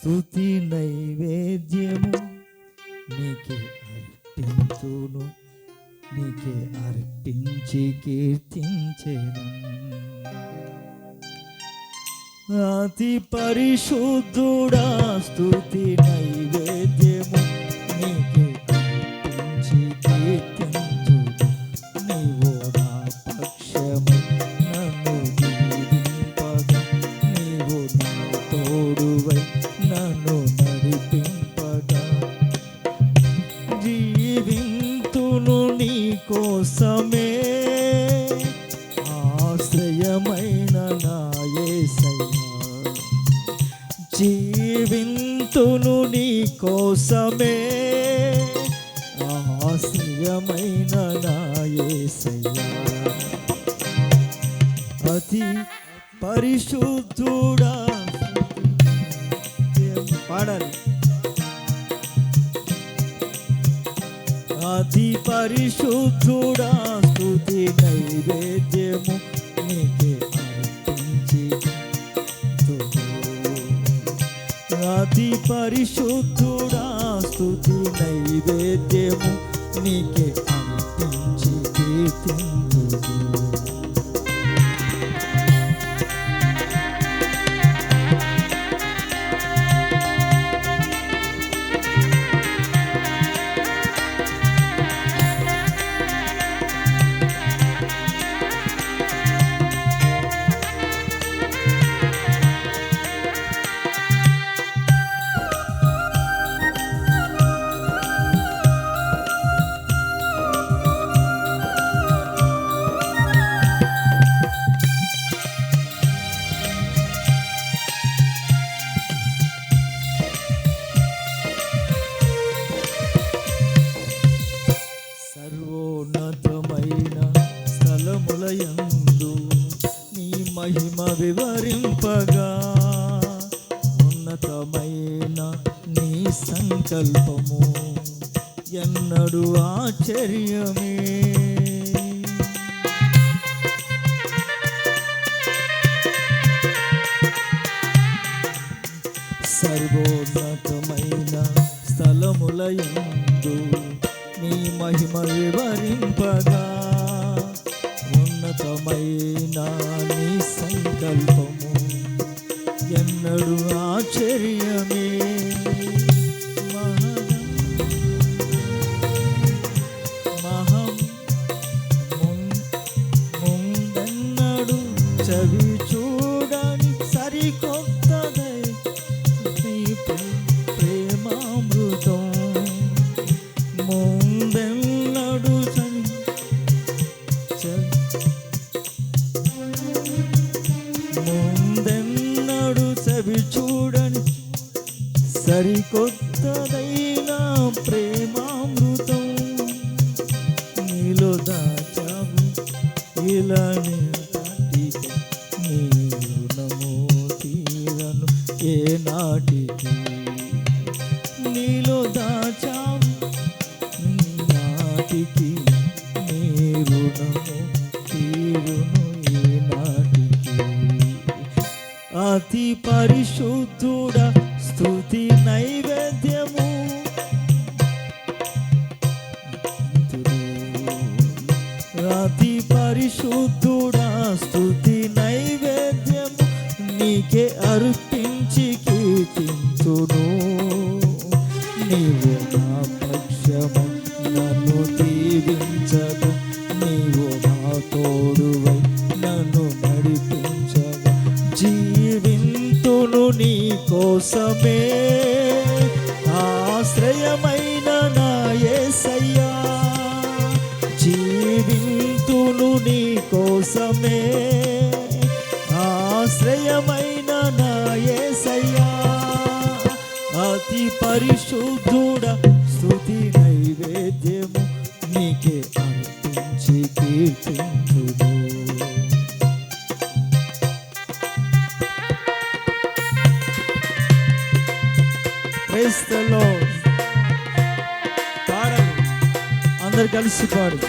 స్తుతి నైవేద్యము నీకే అర్పించును, నీకే అర్పించి కీర్తించేదను. అతి పరిశుద్ధుడా స్తుతి నైవేద్యము నీకే అర్పించి కీర్తించును. నీవు నా పక్షమై నన్ను దీవింపగా, నీవు నా తోడువై నన్ను నడిపింపగా, జీవింతును నీ కోసమే ఆశ్రయమైన నా యేసయ్యా. జీవింతును నీ కోసమే ఆశ్రయమైన నా యేసయ్యా. అతి పరిశుద్ధుడా పాడాలి. అతి పరిశుద్ధుడా స్తుతి నైవేద్యము నీకే అర్పించి, అతి పరిశుద్ధుడా స్తుతి నైవేద్యము నీకే అర్పించి కీర్తించును. సర్వోన్నతమైన స్థలములయందు నీ మహిమ వివరింపగా, ఉన్నతమైన నీ సంకల్పము ఎన్నడూ ఆశ్చర్యమే. సర్వోన్నతమైన స్థలములయందు నీ మహిమ వివరింపగా, ఉన్నతమైన నీ సంకల్పము ఎన్నడూ ఆశ్చర్యమే. ముందెన్నడు చవి చూడని సరికొత్తదై నీ ప్రేమామృతం. ముందెన్నడు చవి చూడని సరికొత్తదైన ప్రేమామృతం నీలో దాచావు ఇలానే నాటికి, నీ రుణము తీరను ఏ నాటికి. నీలో దాచావు నాటికి, నీ రుణము తీరును ఏ నాటికి. అతి పరిశుద్ధుడా స్తుతి నైవేద్యము అతి పరిశుద్ధుడా స్తుతి నైవేద్యము నీకే అర్పించి కీర్తించును. నీవు నా పక్షము నన్ను దీవించదు, నీవు నా తోడువై నన్ను నడిపించగా, జీవింతును నీ కోసమే ఆశ్రయమైన నా యేసయ్యా. జీవింతును నీ కోసమే ఆశ్రయమైన నా యేసయ్యా. అతి పరిశుద్ధుడా స్తుతి నైవేద్యము నీకే అర్పించి కీర్తించును. Praise the lord. పాడాలి, అందరు కలిసి పాడు.